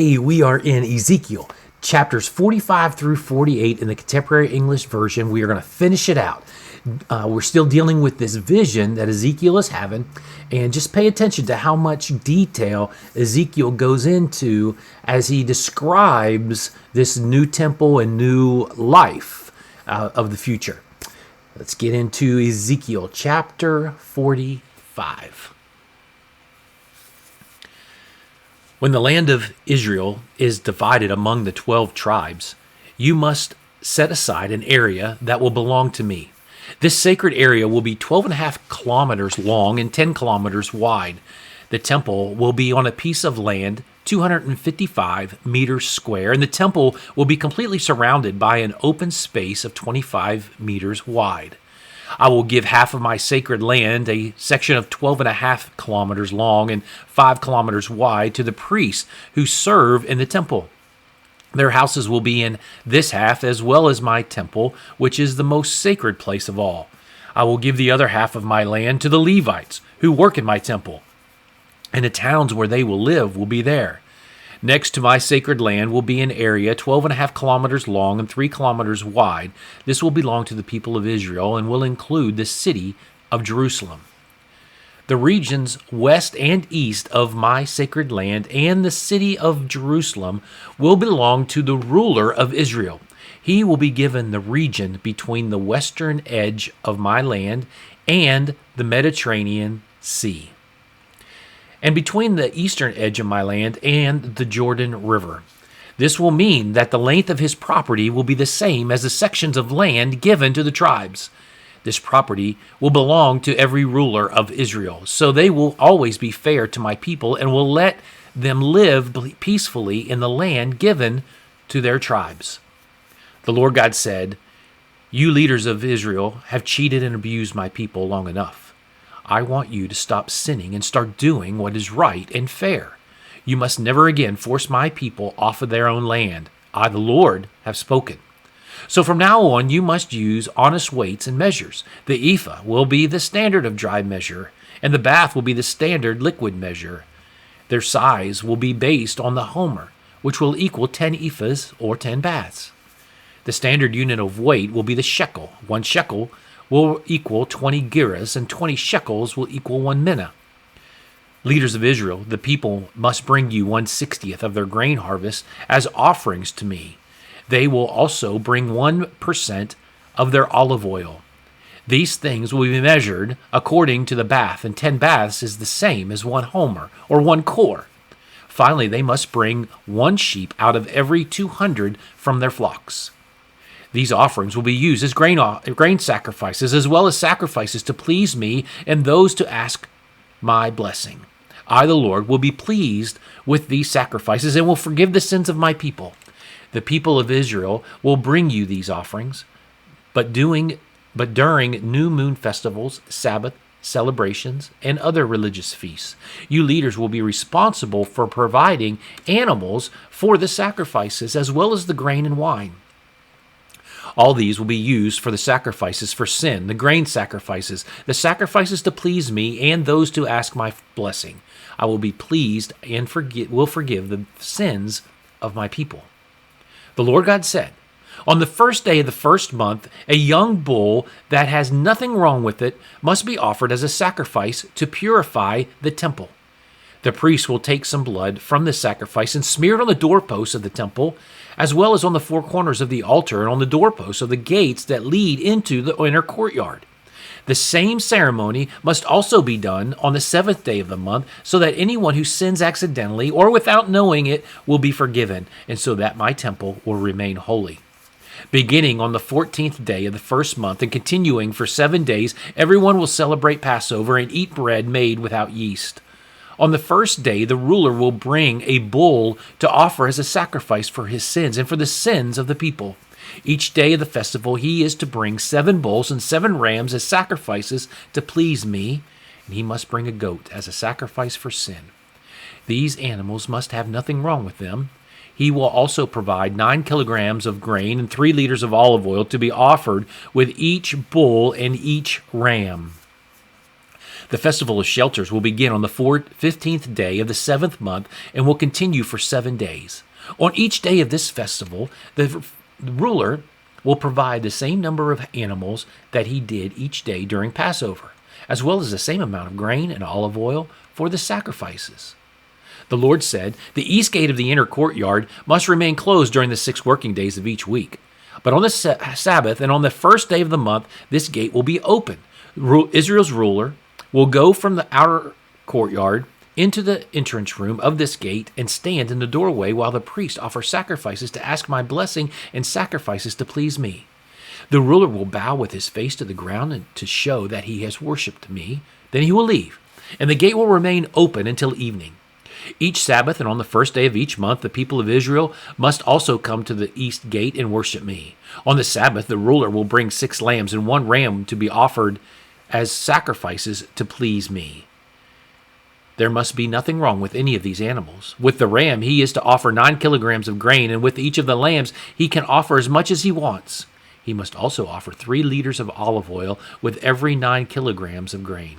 Today we are in Ezekiel, chapters 45 through 48 in the Contemporary English Version. We are going to finish it out. We're still dealing with this vision that Ezekiel is having, and just pay attention to how much detail Ezekiel goes into as he describes this new temple and new life of the future. Let's get into Ezekiel chapter 45. When the land of Israel is divided among the 12 tribes, you must set aside an area that will belong to me. This sacred area will be 12.5 kilometers long and 10 kilometers wide. The temple will be on a piece of land 255 meters square, and the temple will be completely surrounded by an open space of 25 meters wide. I will give half of my sacred land, a section of 12.5 kilometers long and 5 kilometers wide, to the priests who serve in the temple. Their houses will be in this half, as well as my temple, which is the most sacred place of all. I will give the other half of my land to the Levites who work in my temple, and the towns where they will live will be there. Next to my sacred land will be an area 12.5 kilometers long and 3 kilometers wide. This will belong to the people of Israel and will include the city of Jerusalem. The regions west and east of my sacred land and the city of Jerusalem will belong to the ruler of Israel. He will be given the region between the western edge of my land and the Mediterranean Sea, and between the eastern edge of my land and the Jordan River. This will mean that the length of his property will be the same as the sections of land given to the tribes. This property will belong to every ruler of Israel, so they will always be fair to my people and will let them live peacefully in the land given to their tribes. The Lord God said, "You leaders of Israel have cheated and abused my people long enough. I want you to stop sinning and start doing what is right and fair. You must never again force my people off of their own land. I, the Lord, have spoken. So from now on, you must use honest weights and measures. The ephah will be the standard of dry measure, and the bath will be the standard liquid measure. Their size will be based on the homer, which will equal 10 ephahs or 10 baths. The standard unit of weight will be the shekel. 1 shekel will equal 20 gerahs, and 20 shekels will equal 1 minnah. Leaders of Israel, the people must bring you 1/60th of their grain harvest as offerings to me. They will also bring 1% of their olive oil. These things will be measured according to the bath, and 10 baths is the same as 1 homer, or 1 kor. Finally, they must bring 1 sheep out of every 200 from their flocks. These offerings will be used as grain sacrifices, as well as sacrifices to please me and those to ask my blessing. I, the Lord, will be pleased with these sacrifices and will forgive the sins of my people. The people of Israel will bring you these offerings, but during new moon festivals, Sabbath celebrations, and other religious feasts. You leaders will be responsible for providing animals for the sacrifices, as well as the grain and wine. All these will be used for the sacrifices for sin, the grain sacrifices, the sacrifices to please me, and those to ask my blessing. I will be pleased and will forgive the sins of my people." The Lord God said, "On the first day of the first month, a young bull that has nothing wrong with it must be offered as a sacrifice to purify the temple. The priest will take some blood from the sacrifice and smear it on the doorposts of the temple, as well as on the 4 corners of the altar and on the doorposts of the gates that lead into the inner courtyard. The same ceremony must also be done on the 7th day of the month, so that anyone who sins accidentally or without knowing it will be forgiven, and so that my temple will remain holy. Beginning on the 14th day of the first month and continuing for 7 days, everyone will celebrate Passover and eat bread made without yeast. On the first day, the ruler will bring a bull to offer as a sacrifice for his sins and for the sins of the people. Each day of the festival, he is to bring 7 bulls and 7 rams as sacrifices to please me, and he must bring a goat as a sacrifice for sin. These animals must have nothing wrong with them. He will also provide 9 kilograms of grain and 3 liters of olive oil to be offered with each bull and each ram. The Festival of Shelters will begin on the 15th day of the 7th month and will continue for 7 days. On each day of this festival, the ruler will provide the same number of animals that he did each day during Passover, as well as the same amount of grain and olive oil for the sacrifices. The Lord said, "The east gate of the inner courtyard must remain closed during the 6 working days of each week. But on the Sabbath and on the first day of the month, this gate will be open. Israel's ruler will go from the outer courtyard into the entrance room of this gate and stand in the doorway while the priest offers sacrifices to ask my blessing and sacrifices to please me. The ruler will bow with his face to the ground and to show that he has worshipped me. Then he will leave, and the gate will remain open until evening. Each Sabbath and on the first day of each month, the people of Israel must also come to the east gate and worship me. On the Sabbath, the ruler will bring 6 lambs and 1 ram to be offered as sacrifices to please me. There must be nothing wrong with any of these animals. With the ram, he is to offer 9 kilograms of grain, and with each of the lambs, he can offer as much as he wants. He must also offer 3 liters of olive oil with every 9 kilograms of grain.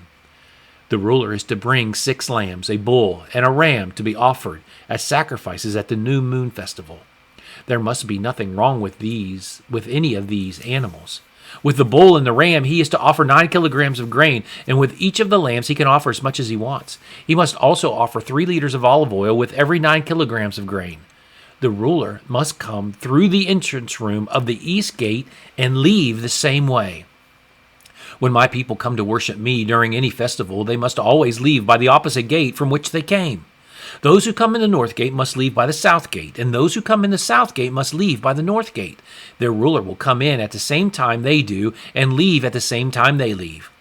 The ruler is to bring 6 lambs, a bull, and a ram to be offered as sacrifices at the new moon festival. There must be nothing wrong with any of these animals. With the bull and the ram, he is to offer 9 kilograms of grain, and with each of the lambs, he can offer as much as he wants. He must also offer 3 liters of olive oil with every 9 kilograms of grain. The ruler must come through the entrance room of the east gate and leave the same way. When my people come to worship me during any festival, they must always leave by the opposite gate from which they came. Those who come in the north gate must leave by the south gate, and those who come in the south gate must leave by the north gate. Their ruler will come in at the same time they do and leave at the same time they leave.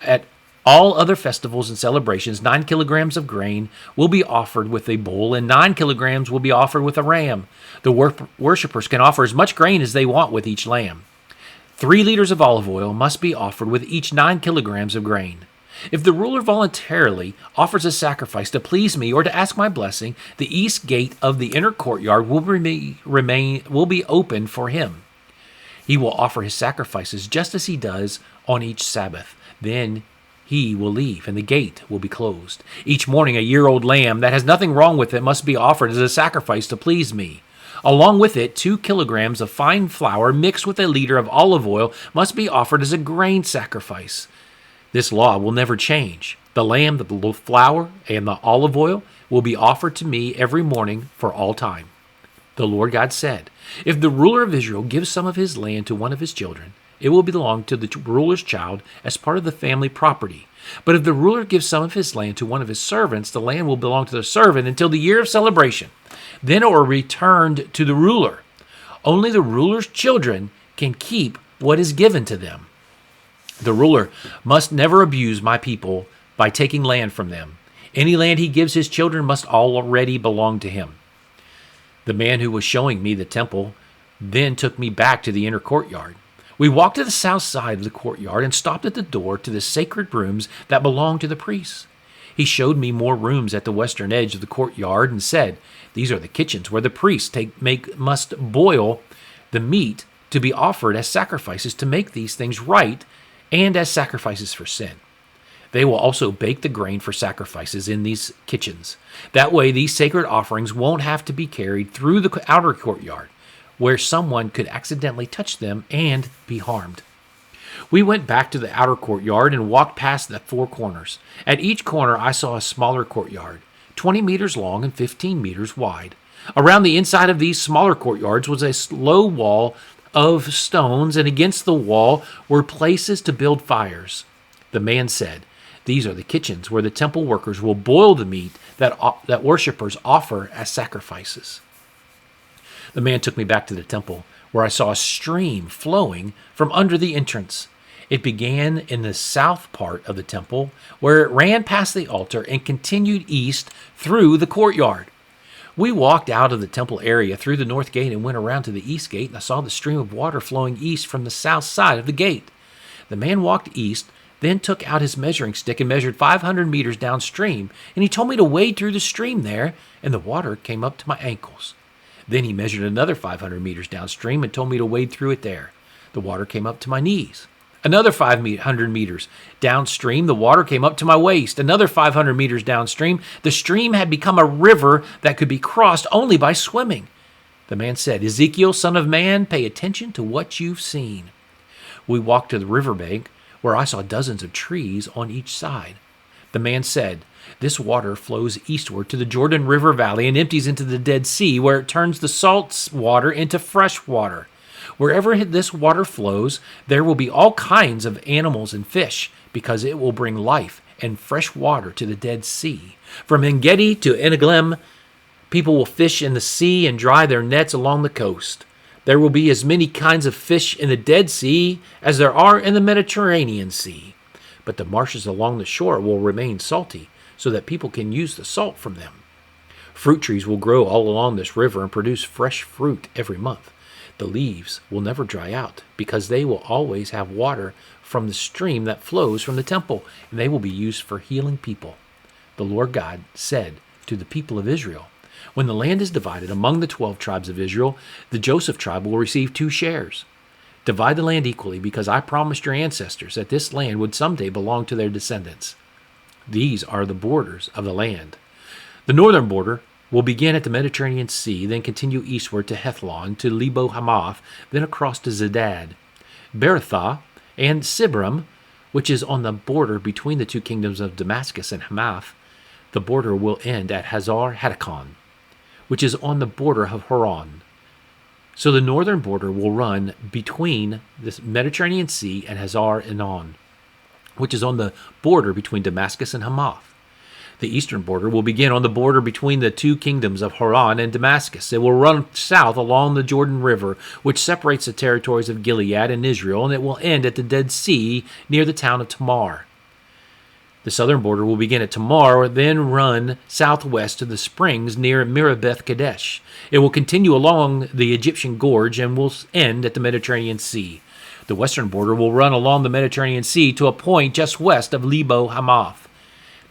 At all other festivals and celebrations, 9 kilograms of grain will be offered with a bull, and 9 kilograms will be offered with a ram. The worshippers can offer as much grain as they want with each lamb. 3 liters of olive oil must be offered with each 9 kilograms of grain. If the ruler voluntarily offers a sacrifice to please me or to ask my blessing, the east gate of the inner courtyard will be open for him. He will offer his sacrifices just as he does on each Sabbath. Then he will leave, and the gate will be closed. Each morning, a year-old lamb that has nothing wrong with it must be offered as a sacrifice to please me. Along with it, 2 kilograms of fine flour mixed with a liter of olive oil must be offered as a grain sacrifice. This law will never change. The lamb, the flour, and the olive oil will be offered to me every morning for all time. The Lord God said, "If the ruler of Israel gives some of his land to one of his children, it will belong to the ruler's child as part of the family property. But if the ruler gives some of his land to one of his servants, the land will belong to the servant until the year of celebration. Then it will be returned to the ruler. Only the ruler's children can keep what is given to them. The ruler must never abuse my people by taking land from them. Any land he gives his children must already belong to him." The man who was showing me the temple then took me back to the inner courtyard. We walked to the south side of the courtyard and stopped at the door to the sacred rooms that belonged to the priests. He showed me more rooms at the western edge of the courtyard and said, "These are the kitchens where the priests must boil the meat to be offered as sacrifices to make these things right and as sacrifices for sin. They will also bake the grain for sacrifices in these kitchens. That way, these sacred offerings won't have to be carried through the outer courtyard, where someone could accidentally touch them and be harmed." We went back to the outer courtyard and walked past the 4 corners. At each corner, I saw a smaller courtyard, 20 meters long and 15 meters wide. Around the inside of these smaller courtyards was a low wall of stones, and against the wall were places to build fires. The man said, "These are the kitchens where the temple workers will boil the meat that worshippers offer as sacrifices." The man took me back to the temple, where I saw a stream flowing from under the entrance. It began in the south part of the temple, where it ran past the altar and continued east through the courtyard. We walked out of the temple area through the north gate and went around to the east gate, and I saw the stream of water flowing east from the south side of the gate. The man walked east, then took out his measuring stick and measured 500 meters downstream, and he told me to wade through the stream there, and the water came up to my ankles. Then he measured another 500 meters downstream and told me to wade through it there. The water came up to my knees. Another 500 meters downstream, the water came up to my waist. Another 500 meters downstream, the stream had become a river that could be crossed only by swimming. The man said, Ezekiel, son of man, pay attention to what you've seen. We walked to the riverbank, where I saw dozens of trees on each side. The man said, this water flows eastward to the Jordan River Valley and empties into the Dead Sea, where it turns the salt water into fresh water. Wherever this water flows, there will be all kinds of animals and fish, because it will bring life and fresh water to the Dead Sea. From En-Gedi to Eneglaim, people will fish in the sea and dry their nets along the coast. There will be as many kinds of fish in the Dead Sea as there are in the Mediterranean Sea. But the marshes along the shore will remain salty, so that people can use the salt from them. Fruit trees will grow all along this river and produce fresh fruit every month. The leaves will never dry out, because they will always have water from the stream that flows from the temple, and they will be used for healing people. The Lord God said to the people of Israel, when the land is divided among the 12 tribes of Israel, the Joseph tribe will receive 2 shares. Divide the land equally, because I promised your ancestors that this land would someday belong to their descendants. These are the borders of the land. The northern border will begin at the Mediterranean Sea, then continue eastward to Hethlon, to Lebo Hamath, then across to Zedad, Berothah, and Sibram, which is on the border between the 2 kingdoms of Damascus and Hamath. The border will end at Hazar Hatticon, which is on the border of Haran. So the northern border will run between the Mediterranean Sea and Hazar Enon, which is on the border between Damascus and Hamath. The eastern border will begin on the border between the 2 kingdoms of Haran and Damascus. It will run south along the Jordan River, which separates the territories of Gilead and Israel, and it will end at the Dead Sea near the town of Tamar. The southern border will begin at Tamar, then run southwest to the springs near Mirabeth Kadesh. It will continue along the Egyptian Gorge and will end at the Mediterranean Sea. The western border will run along the Mediterranean Sea to a point just west of Lebo Hamath.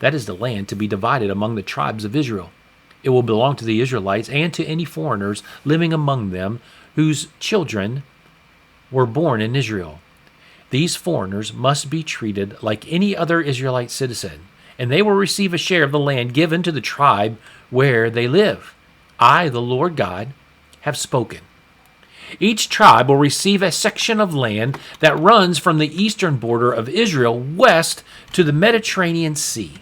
That is the land to be divided among the tribes of Israel. It will belong to the Israelites and to any foreigners living among them whose children were born in Israel. These foreigners must be treated like any other Israelite citizen, and they will receive a share of the land given to the tribe where they live. I, the Lord God, have spoken. Each tribe will receive a section of land that runs from the eastern border of Israel west to the Mediterranean Sea.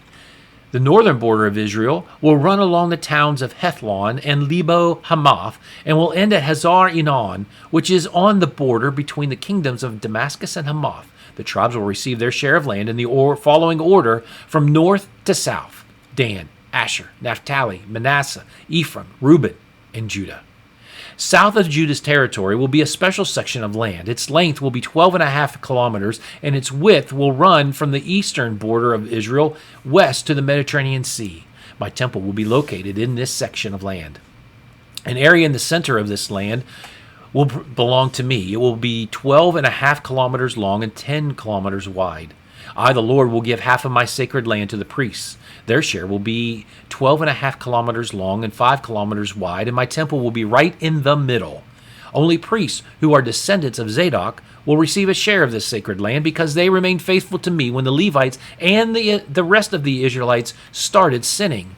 The northern border of Israel will run along the towns of Hethlon and Lebo Hamath and will end at Hazar Enon, which is on the border between the kingdoms of Damascus and Hamath. The tribes will receive their share of land in the following order from north to south: Dan, Asher, Naphtali, Manasseh, Ephraim, Reuben, and Judah. South of Judah's territory will be a special section of land. Its length will be 12.5 kilometers, and its width will run from the eastern border of Israel west to the Mediterranean Sea. My temple will be located in this section of land. An area in the center of this land will belong to me. It will be 12.5 kilometers long and 10 kilometers wide. I, the Lord, will give half of my sacred land to the priests. Their share will be 12.5 kilometers long and 5 kilometers wide, and my temple will be right in the middle. Only priests who are descendants of Zadok will receive a share of this sacred land, because they remained faithful to me when the Levites and the rest of the Israelites started sinning.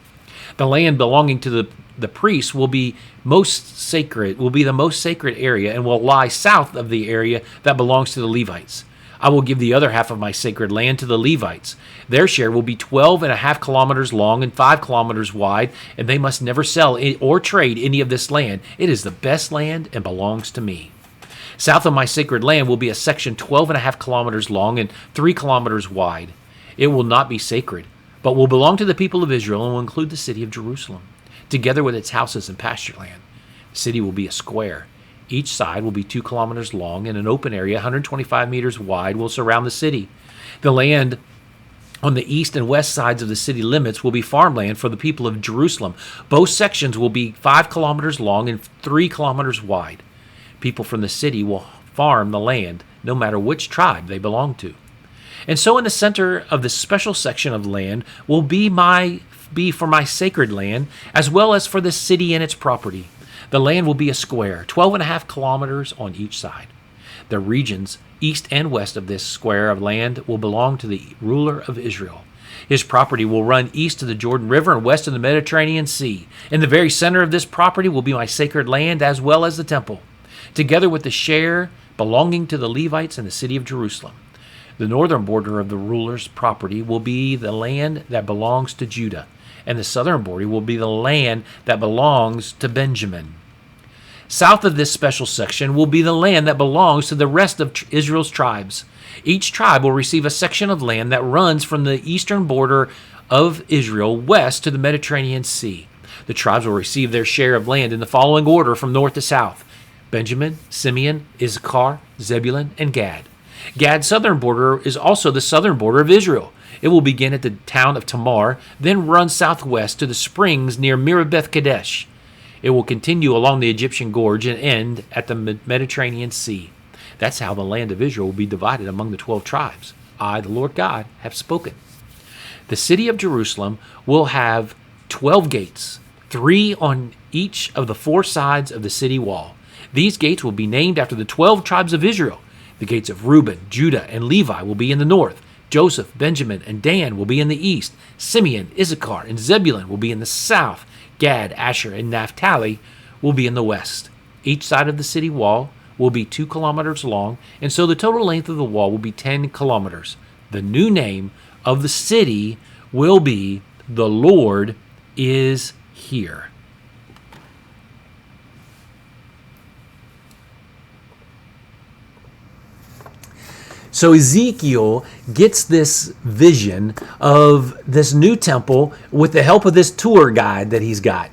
The land belonging to the priests will be the most sacred area, and will lie south of the area that belongs to the Levites. I will give the other half of my sacred land to the Levites. Their share will be 12.5 kilometers long and 5 kilometers wide, and they must never sell or trade any of this land. It is the best land and belongs to me. South of my sacred land will be a section 12.5 kilometers long and 3 kilometers wide. It will not be sacred, but will belong to the people of Israel and will include the city of Jerusalem, together with its houses and pasture land. The city will be a square. Each side will be 2 kilometers long, and an open area 125 meters wide will surround the city. The land on the east and west sides of the city limits will be farmland for the people of Jerusalem. Both sections will be 5 kilometers long and 3 kilometers wide. People from the city will farm the land, no matter which tribe they belong to. And so in the center of this special section of land will be for my sacred land, as well as for the city and its property. The land will be a square, 12.5 kilometers on each side. The regions east and west of this square of land will belong to the ruler of Israel. His property will run east of the Jordan River and west of the Mediterranean Sea. In the very center of this property will be my sacred land as well as the temple, together with the share belonging to the Levites in the city of Jerusalem. The northern border of the ruler's property will be the land that belongs to Judah, and the southern border will be the land that belongs to Benjamin. South of this special section will be the land that belongs to the rest of Israel's tribes. Each tribe will receive a section of land that runs from the eastern border of Israel west to the Mediterranean Sea. The tribes will receive their share of land in the following order from north to south: Benjamin, Simeon, Issachar, Zebulun, and Gad. Gad's southern border is also the southern border of Israel. It will begin at the town of Tamar, then run southwest to the springs near Mirabeth Kadesh. It will continue along the Egyptian gorge and end at the Mediterranean Sea. That's how the land of Israel will be divided among the 12 tribes. I, the Lord God, have spoken. The city of Jerusalem will have 12 gates, 3 on each of the 4 sides of the city wall. These gates will be named after the 12 tribes of Israel. The gates of Reuben, Judah, and Levi will be in the north. Joseph, Benjamin, and Dan will be in the east. Simeon, Issachar, and Zebulun will be in the south. Gad, Asher, and Naphtali will be in the west. Each side of the city wall will be 2 kilometers long, and so the total length of the wall will be 10 kilometers. The new name of the city will be "The Lord is Here." So Ezekiel gets this vision of this new temple with the help of this tour guide that he's got.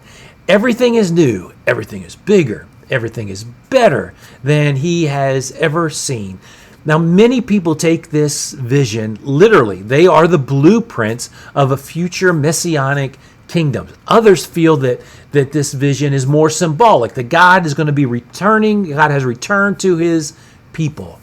Everything is new. Everything is bigger. Everything is better than he has ever seen. Now, many people take this vision literally. They are the blueprints of a future messianic kingdom. Others feel that this vision is more symbolic, that God is going to be returning. God has returned to his people.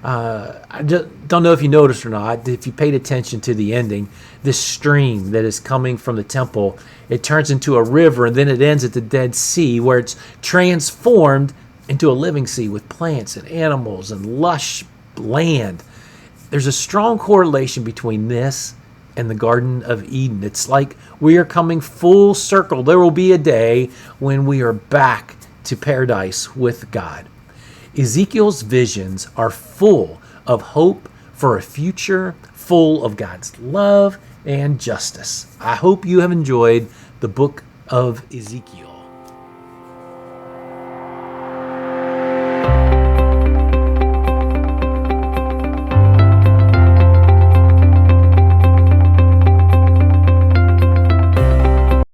I don't know if you noticed or not, if you paid attention to the ending, this stream that is coming from the temple, it turns into a river and then it ends at the Dead Sea, where it's transformed into a living sea with plants and animals and lush land. There's a strong correlation between this and the Garden of Eden. It's like we are coming full circle. There will be a day when we are back to paradise with God. Ezekiel's visions are full of hope for a future full of God's love and justice. I hope you have enjoyed the book of Ezekiel.